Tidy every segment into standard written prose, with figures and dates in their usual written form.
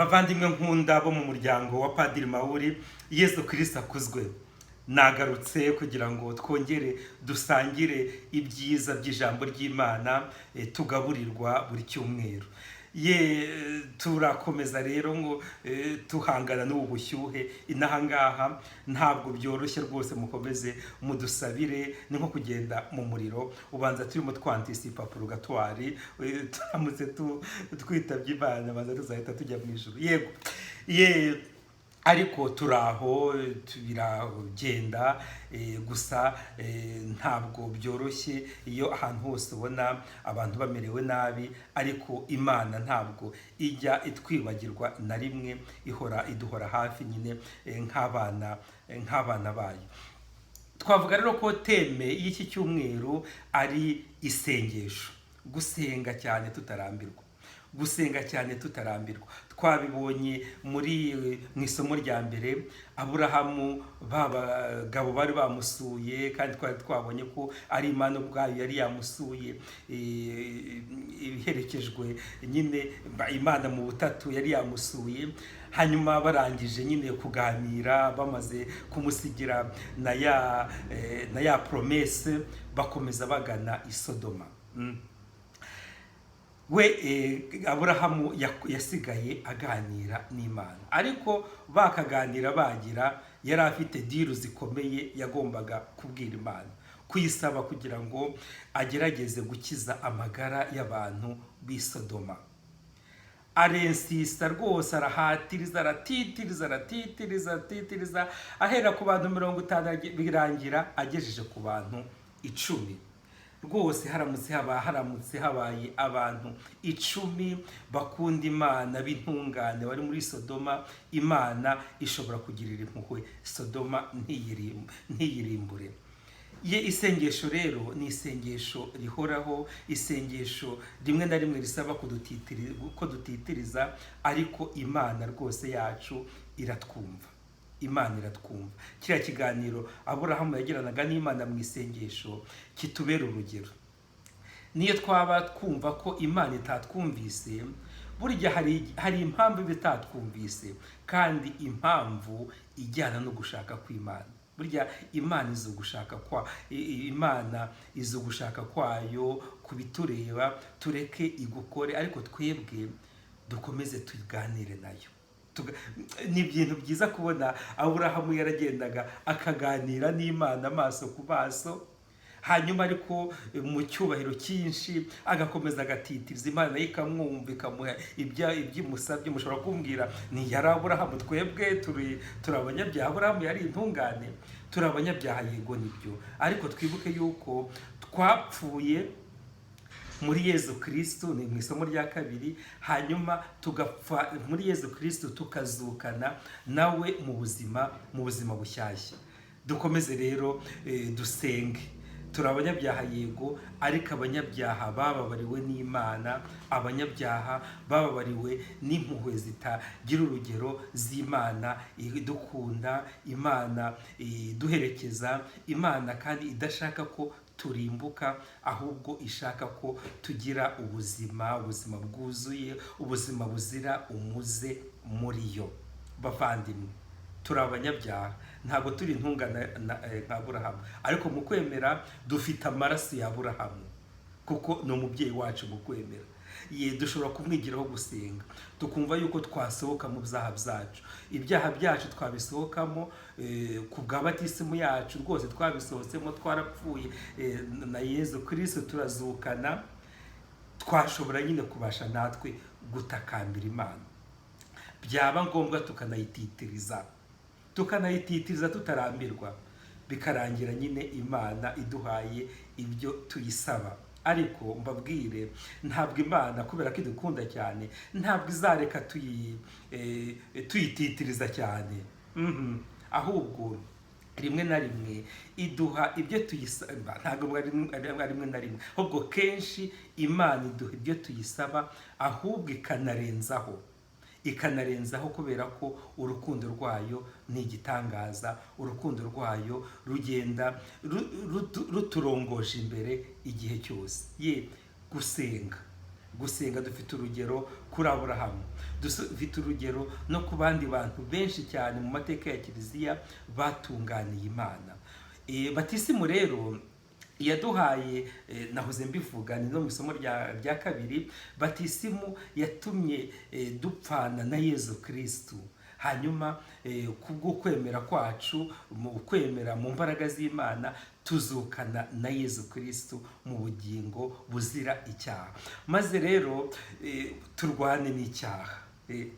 bavandimwe nkunda bo mu muryango wa Padiri Mawuri, Yesu Kristo akuzwe. Nagarutse kugira ngo twongere dusangire ibyiza by'ijambo ry'Imana tugaburirwa buri cyumweru. Turakomeza rero ngo tuhangana n'ubu bushyuhe inahangaha ntabwo byoroshye rwose, mukomeze mudusabire, ni nko kugenda mu muriro. Ubanza turimo twantisipa purgatoire, turamutse twitabye Imana banza tuzahita tujya mu ijuru. Ariko turaho biragenda, gusa ntabwo byoroshye iyo ahantu hose ubona abantu bamerewe nabi, ariko Imana ntabwo ijya itwibagirwa na rimwe, iduhora hafi nyine nk'abana bayo. Twavuga rero ko teme y'iki cyumweru ari isengesho, gusenga cyane tutarambirwa. Gusenga cyane tutarambirwa. Twabibonye mu isomo rya mbere, Aburahamu babagabo bari bamusuye, kandi twari twabonye ko ari Imana ubwayo yari yamusuye, iherekejwe nyine Imana mu butatu yari yamusuye. Hanyuma barangije nyine kuganira, bamaze kumusigira na ya promesse, bakomeza bagana i Sodoma. Aburahamu yasigaye aganira n'Imana, ariko bakaganira bagira, yari afite diru zikomeye yagombaga kubwira Imana, kuyisaba kugira ngo agerageze gukiza amagara y'abantu b'i Sodoma. Arensista rwose, arahatiriza, aratitiriza, ahera ku bantu 50 birangira agejeje ku bantu 10. Rwose haramutse habaye abantu 10 bakunda Imana b'intungane bari muri Sodoma, Imana ishobora kugirira impuhwe Sodoma ntiyirimbure. Isengesho rero ni isengesho rihoraho, isengesho rimwe na rimwe risaba ko dutitiriza, ariko Imana rwose yacu iratwumva. Imana iratwumva. Kiriya kiganiro Aburahamu yagiranaga n'Imana mu isengesho kitubera urugero. Niyo twaba twumva ko Imana itatwumvise, burya hari impamvu bitatwumvise, kandi impamvu ijyana no gushaka kw'Imana. Burya Imana izo gushaka kwayo kubitureba, tureke igukore, ariko twebwe dukomeze tuganire nayo. Ni ibintu byiza kubona Aburahamu yaragendaga akaganira n'Imana amaso ku maso, hanyuma ariko mu cyubahiro cyinshi agakomeza agatitiriza, Imana ikamwumva, ikamuha ibyimusabye. Mushobora kumbwira, ni yari Aburahamu? Twebwe turi abanyabyaha. Aburahamu yari intungane? Turi abanyabyaha, yego nibyo, ariko twibuke yuko twapfuye muri Yesu Kristo, ni mu isomo rya kabiri, hanyuma tugapfa muri Yesu Kristo, tukazukana nawe mu buzima bushyashya. Dukomeze rero dusenge. Turi abanyabyaha yego, ariko abanyabyaha bababariwe n'Imana, abanyabyaha bababariwe n'impuhwe zitagira urugero z'Imana idukunda, Imana iduherekeza, Imana kandi idashaka ko turimbuka, ahubwo ishaka ko tugira ubuzima bwuzuye, ubuzima buzira umuze muri yo. Bavandimwe, turi abanyabyaha, ntabwo turi intungane nka Aburahamu, ariko mu kwemera dufite amaraso ya Aburahamu, kuko ni umubyeyi wacu mu kwemera. Dushobora kumwigiraho gusenga, tukumva yuko twasohoka mu byaha byacu. Ibyaha byacu twabisohokamo ku bwa batisimu yacu, rwose twabisohotsemo, twarapfuye na Yesu Kristo, turazukana. Twashobora nyine kubasha natwe gutakambira Imana, byaba ngombwa tukanayititiriza tutarambirwa, bikarangira nyine Imana iduhaye ibyo tuyisaba. Ariko mbabwire, ntabwo Imana, kubera ko idukunda cyane, ntabwo izareka tuyititiriza cyane. Ahubwo rimwe na rimwe iduha ibyo tuyisaba, ntabwo rimwe na rimwe, ahubwo kenshi Imana iduha ibyo tuyisaba, ahubwo ikanarenzaho, kubera ko urukundo rwayo ni igitangaza. Urukundo rwayo rugenda ruturongoje imbere igihe cyose. Gusenga gusenga dufite urugero kuri Aburahamu, dufite urugero no ku bandi bantu benshi cyane mu mateka ya kiliziya batunganiye Imana. Batisimu rero yaduhaye, nahoze mbivuga ni no mu isomo rya kabiri, batisimu yatumye dupfana na Yezu Kristu. Hanyuma kubwo kwemera kwacu, mu kwemera mu mbaraga z'Imana, tuzukana na Yezu Kristu mu bugingo buzira icyaha. Maze rero turwane n'icyaha,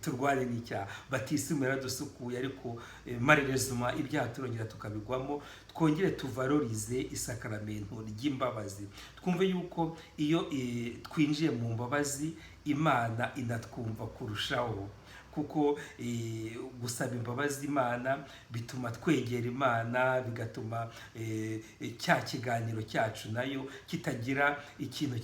turwane n'icyaha. Batisimu yaradusukuye, ariko marerezuma ibyaha turongera tukabigwamo. Twongere tuvalorize isakaramento ry'imbabazi, twumve yuko iyo twinjiye mu mbabazi, Imana inatwumva kurushaho, kuko gusaba imbabazi Imana bituma twegera Imana, bigatuma cya kiganiro cyacu nayo kitagira ikintu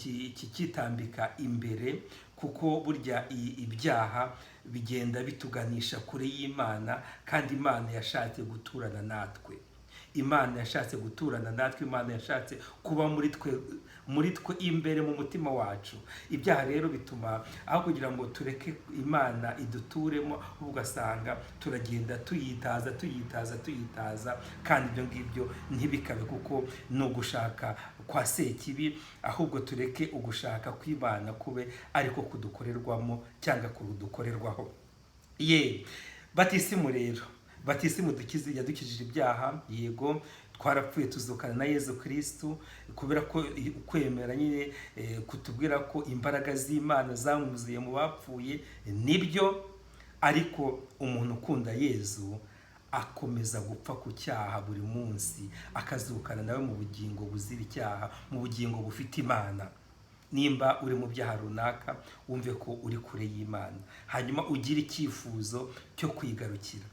kitambika imbere, kuko burya ibyaha bigenda bituganisha kure y'Imana, kandi Imana yashatse guturana natwe. Imana yashatse guturana natwe, Imana yashatse kuba muri twe imbere mu mutima wacu. Ibyaha rero bituma aho kugira ngo tureke Imana iduturemo, ugasanga turagenda tuyitaza, kandi ibyo ngibyo ntibikabe, kuko ni ugushaka kwa Sekibi. Ahubwo tureke ugushaka kw'Imana kube ariko kudukorerwamo cyangwa kudukorerwaho. Batisimu rero, batisimu yadukijije ibyaha, yego twarapfuye tuzukana na Yezu Kristu, kubera ko kwemera nyine kutubwira ko imbaraga z'Imana zamwuzuye mu bapfuye, nibyo. Ariko umuntu ukunda Yezu akomeza gupfa ku cyaha buri munsi, akazukana nawe mu bugingo buzira icyaha, mu bugingo bufite Imana. Nimba uri mu byaha runaka, wumve ko uri kure y'Imana, hanyuma ugire icyifuzo cyo kwigarukira.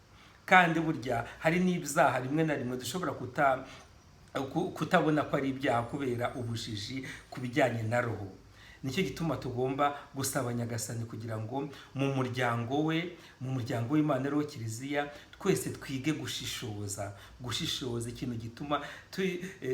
Kandi burya hari n'ibyaha rimwe na rimwe dushobora kutabona ko ari ibyaha kubera ubujiji ku bijyanye na roho. Nicyo gituma tugomba gusaba Nyagasani kugira ngo mu muryango w'Imana ariwo Kiliziya, twese twige gushishoza, ikintu gituma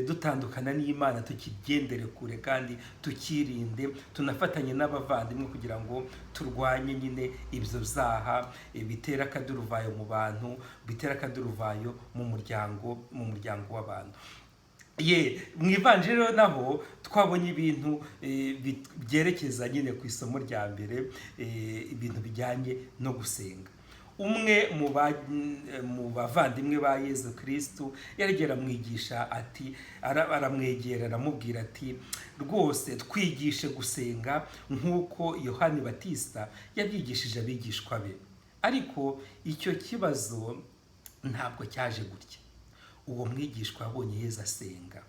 dutandukana n'Imana, tukigendere kure kandi tukirinde, tunafatanye n'abavandimwe kugira ngo turwanye nyine ibyo byaha bitera akaduruvayo mu bantu, bitera akaduruvayo mu muryango w'abantu. Mu Ivanjiri naho twabonye ibintu byerekeza nyine ku isomo rya mbere, ibintu bijyanye no gusenga. Umwe mu bavandimwe ba Yezu Kristu yaragera amwigisha ati, aramwegera aramubwira ati, rwose twigishe gusenga nk'uko Yohani Batista yabyigishije abigishwa be. Ariko icyo kibazo ntabwo cyaje gutya. Uwo mwigishwa abonye Yezu asenga,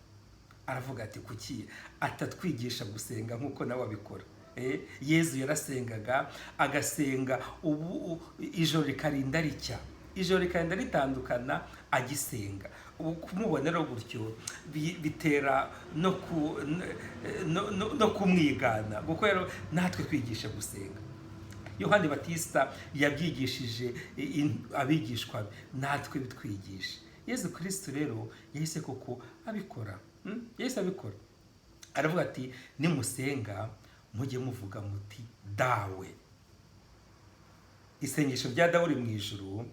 aravuga ati, kuki atatwigisha gusenga nk'uko nawe abikora? Yezu yarasengaga, agasenga ijoro rikarinda ricya, ijoro rikarinda ritandukana agisenga. Kumubonera gutyo bitera no kumwigana, kuko rero natwe twigisha gusenga. Yohani Batista yabyigishije abigishwa be, natwe bitwigisha. Yezu Kristu rero yahise koko abikora, aravuga ati, nimusenga mujye muvuga muti dawe. Isengesho rya dawe uri mu ijuru,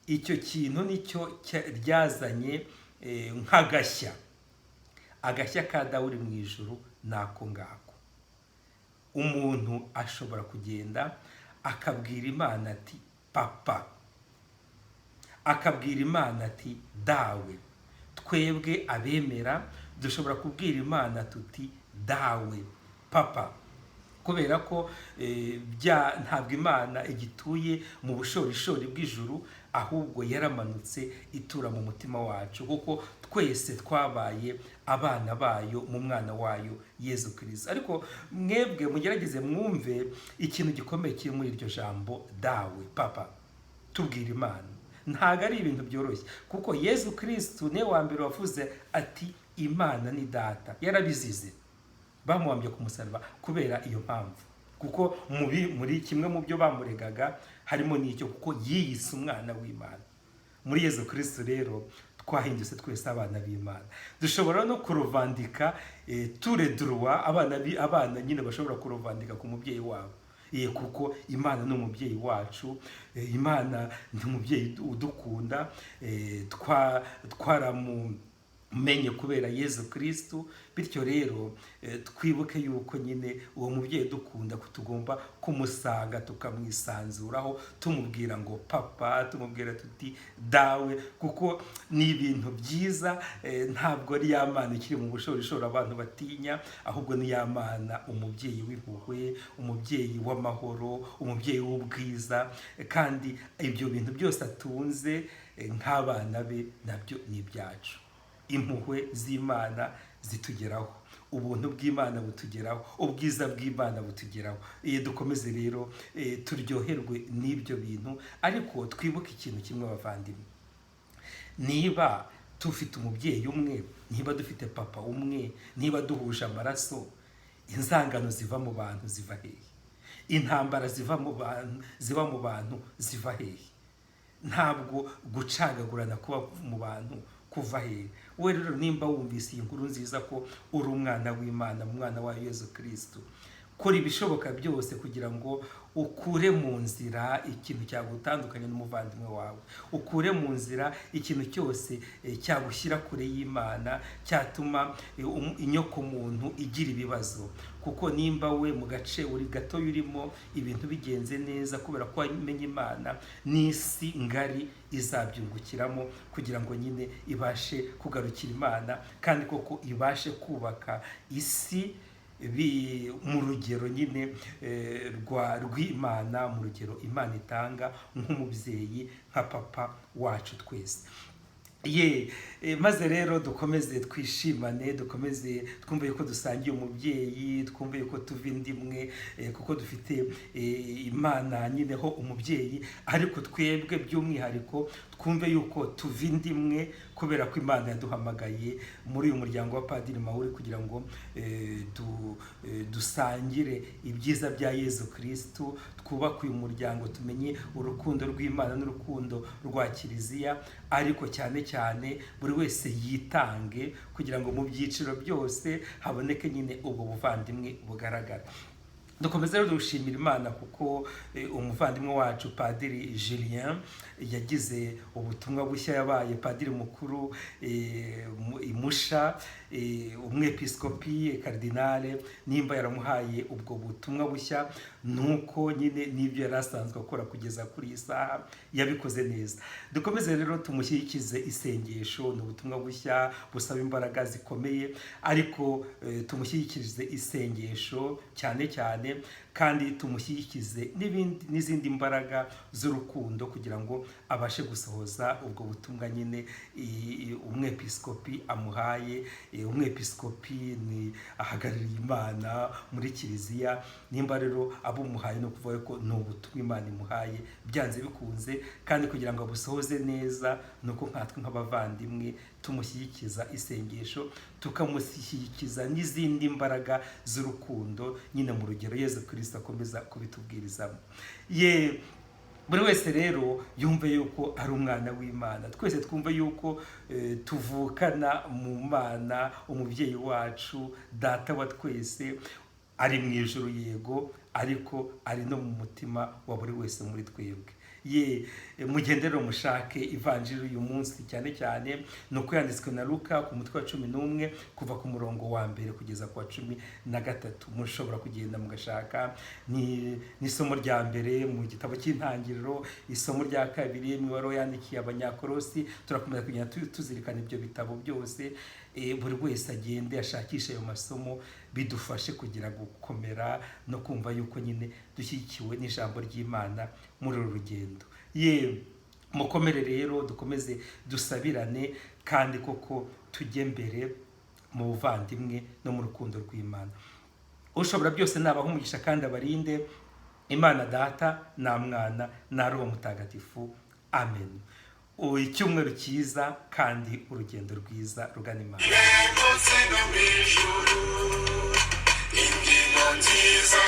icyo kintu nicyo ryazanye nk'agashya. Agashya ka dawe uri mu ijuru nako ngako. Umuntu ashobora kugenda akabwira Imana ati papa, akabwira Imana ati dawe. Twebwe abemera dushobora kubwira Imana tuti dawe, papa, kubera ko ntabwo Imana igituye mu bushorishori bw'ijuru, ahubwo yaramanutse itura mu mutima wacu, kuko twese twabaye abana bayo mu mwana wayo Yezu Kristo. Ariko mwebwe mugerageze mwumve ikintu gikomeye kiri muri iryo jambo dawe, papa. Tubwira Imana ntabwo ari ibintu byoroshye, kuko Yezu Kristo niwe wa mbere wavuze ati, Imana ni data. Yarabizize, bamuhambye ku musaraba kubera iyo mpamvu, kuko muri kimwe mu byo bamuregaga harimo n'icyo, kuko yiyise umwana w'Imana. Muri Yezu Kristo rero twahindutse twese abana b'Imana. Dushobora no kuruvandika turedurwa abana nyine bashobora kuruvandika ku mubyeyi wabo, kuko Imana ni umubyeyi wacu, Imana ni umubyeyi udukunda, twaramumenye kubera Yezu Kristu. Bityo rero twibuke yuko nyine uwo mubyeyi dukunda tugomba kumusanga tukamwisanzuraho, tumubwira ngo papa, tumubwira tuti dawe, kuko ni ibintu byiza. Ntabwo ari ya Mana ikiri mu bushorishori abantu batinya, ahubwo ni ya Mana umubyeyi w'impuhwe, umubyeyi w'amahoro, umubyeyi w'ubwiza, kandi ibyo bintu byose atunze nk'abana be nabyo ni ibyacu. Impuhwe z'Imana zitugeraho, ubuntu bw'Imana butugeraho, ubwiza bw'Imana butugeraho. Dukomeze rero turyoherwe n'ibyo bintu, ariko twibuke ikintu kimwe bavandimwe: niba dufite umubyeyi umwe, niba dufite papa umwe, niba duhuje amaraso, inzangano ziva mu bantu ziva hehe? Intambara ziva mu bantu ziva hehe? Ntabwo gucagagurana kuba mu bantu kuva hehe? We rero nimba wumvise iyi nkuru nziza ko uri umwana w'Imana, umwana wa Yezu Kristu, kora ibishoboka byose kugira ngo ukure mu nzira ikintu cyagutandukanya n'umuvandimwe wawe, ukure mu nzira ikintu cyose cyagushyira kure y'Imana, cyatuma inyoko muntu igira ibibazo. Kuko nimba we mu gace uri gato urimo ibintu bigenze neza kubera ko wamenye Imana, n'isi ngari izabyungukiramo kugira ngo nyine ibashe kugarukira Imana, kandi koko ibashe kubaka isi mu rugero nyine rw'Imana, mu rugero Imana itanga nk'umubyeyi, nka papa wacu twese. Maze rero dukomeze twishimane, dukomeze twumve yuko dusangiye umubyeyi, twumve yuko tuva indi imwe, kuko dufite Imana nyineho umubyeyi, ariko twebwe by'umwihariko twumve yuko tuva indi imwe, kubera ko Imana yaduhamagaye muri uyu muryango wa Padiri Mahuri kugira ngo dusangire ibyiza bya Yezu Kristu, twubake uyu muryango, tumenye urukundo rw'Imana n'urukundo rwa Kiliziya, ariko cyane cyane buri wese yitange kugira ngo mu byiciro byose haboneke nyine ubwo buvandimwe bugaragara. Dukomeza rero dushimira Imana kuko umuvandimwe wacu Padiri Julien yagize ubutumwa bushya, yabaye padiri mukuru Musha, umwepiskopi kardinale, nimba yaramuhaye ubwo butumwa bushya, nuko nyine n'ibyo yari asanzwe akora kugeza kuri iyi saha yabikoze neza. Dukomeze rero tumushyikize isengesho, ni ubutumwa bushya busaba imbaraga zikomeye, ariko tumushyikirize isengesho cyane cyane, kandi tumushyikize n'izindi mbaraga z'urukundo kugira ngo abashe gusohoza ubwo butumwa nyine umwepiskopi amuhaye. Umwepiskopi ni ahagarariye Imana muri Kiliziya, nimba rero abumuhaye no kuvuga ko ni ubutumwa Imana imuhaye byanze bikunze, kandi kugira ngo abusohoze neza nuko nkatwe nk'abavandimwe tumushyikiza isengesho, tukamushyikiza n'izindi mbaraga z'urukundo nyine mu rugero Yezu Kristo akomeza kubitubwirizamo. Buri wese rero yumve yuko ari umwana w'Imana, twese twumve yuko tuvukana mu Mana, umubyeyi wacu, data wa twese, ari mu ijuru yego, ariko ari no mu mutima wa buri wese muri twebwe. Mugendero mushake ivanjiri uyu munsi cyane cyane nuko yanditswe na Luka ku mutwe wa 11 kuva ku murongo wa mbere kugeza ku wa 13. Mushobora kugenda mugashaka ni isomo rya mbere mu gitabo cy'intangiriro, isomo rya kabiri mu ibaruwa yandikiye Abanyakolosi. Turakomeza kugenda tuzirikana ibyo bitabo byose, buri wese agende ashakisha ayo masomo, bidufashe kugira gukomera no kumva yuko nyine dushyigikiwe n'ijambo ry'Imana muri uru rugendo. Mukomere rero, dukomeze dusabirane, kandi koko tujye mbere mu buvandimwe no mu rukundo rw'Imana. Ushobora byose nabaha umugisha kandi abarinde, Imana Data na Mwana na Roho Mutagatifu. Amen. Icyumweru cyiza kandi urugendo rwiza rugana Imana. Imana nziza